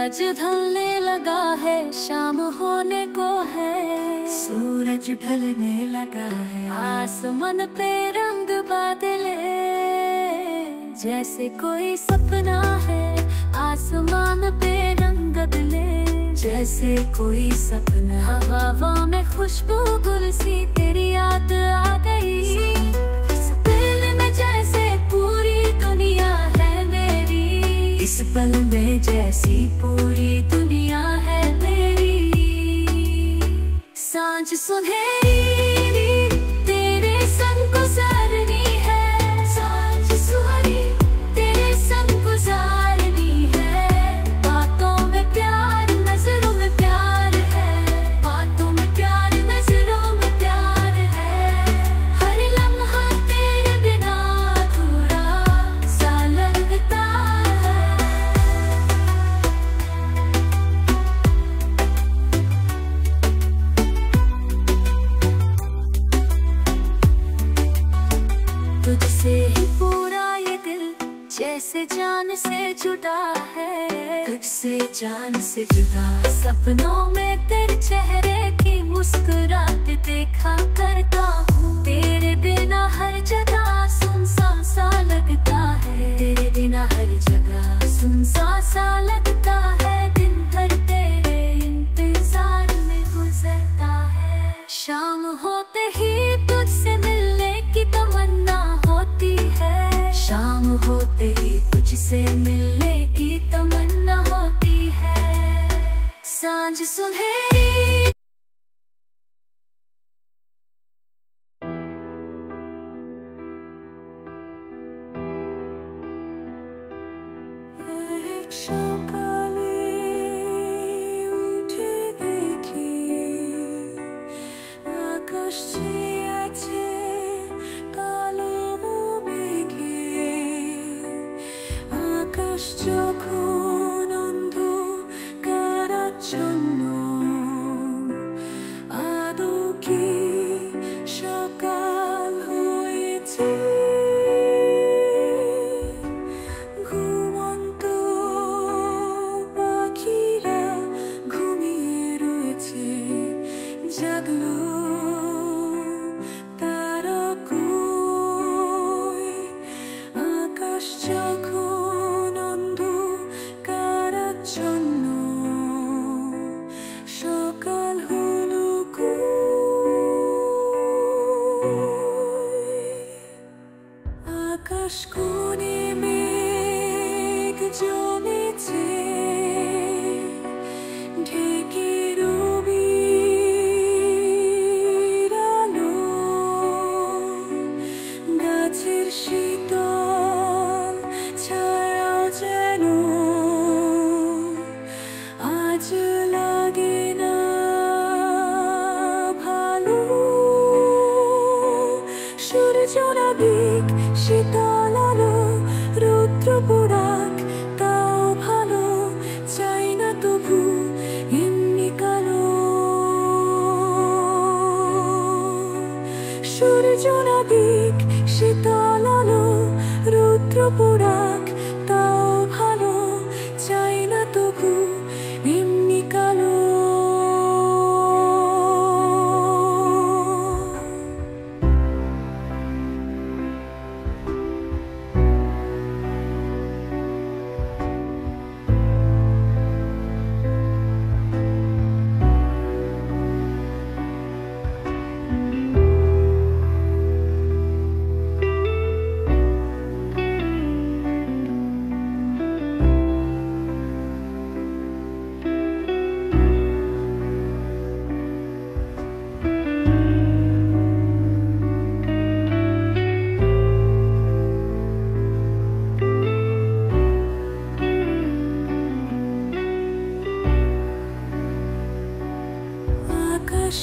सूरज ढलने लगा है, शाम होने को है। सूरज ढलने लगा है, आसमान पे रंग बादले, जैसे कोई सपना है। आसमान पे रंग बदले, जैसे कोई सपना। हवा में खुशबू गुल सी तेरी याद आ गई। इस दिल में जैसे पूरी दुनिया है मेरी, इस पल में जैसी पूरी दुनिया है मेरी। सांझ सुनहरी तेरे संग गुजारनी है, सांझ सुहानी तेरे संग गुजारनी है। बातों में प्यार, नजरों में प्यार है, बातों में प्यार, नजरों में प्यार है। हर लम्हा तेरे बिना अधूरा सा लगता है। तुझसे ही पूरा ये दिल जैसे जान से जुड़ा है। तुझसे जान से जुदा, सपनों में तेरे चेहरे की मुस्कुराहट देखा करता हूँ। तेरे बिना हर जगह सुनसान सा लगता है, तेरे बिना हर जगह सुनसान सा लगता है। दिन भर तेरे इंतजार में गुजरता है। शाम होते ही तुझसे मिलने की तमन्ना होती है, शाम होते ही तुझसे मिलने की तमन्ना होती है। सांझ सुनहरी সকালে উঠে দেখি আকাশ ছেয়ে আছে কালো মেঘে। আকাশ যখন অন্ধকারাচ্ছন্ন, আদৌ কি সকাল হয়েছে? ঘুমন্ত পাখিরা ঘুমিয়ে রয়েছে, জাগলো তারা কই? আকাশ যখন অন্ধকারাচ্ছন্ন, সকাল হলো কই? আকাশ কোণে মেঘ জমেছে, ঢেকে রবির আলো। গাছের শীতল ছায়াও যেন আজ লাগে না ভালো। সূর্য নাবিক শীতল আলো, রৌদ্র পোড়াক তাও ভালো। চাই না তবু এমনি কালো। সূর্য নাবিক শীতল আলো, রৌদ্র পোড়াক তাও ভালো। চাই না তবু এমনি কালো। আকাশ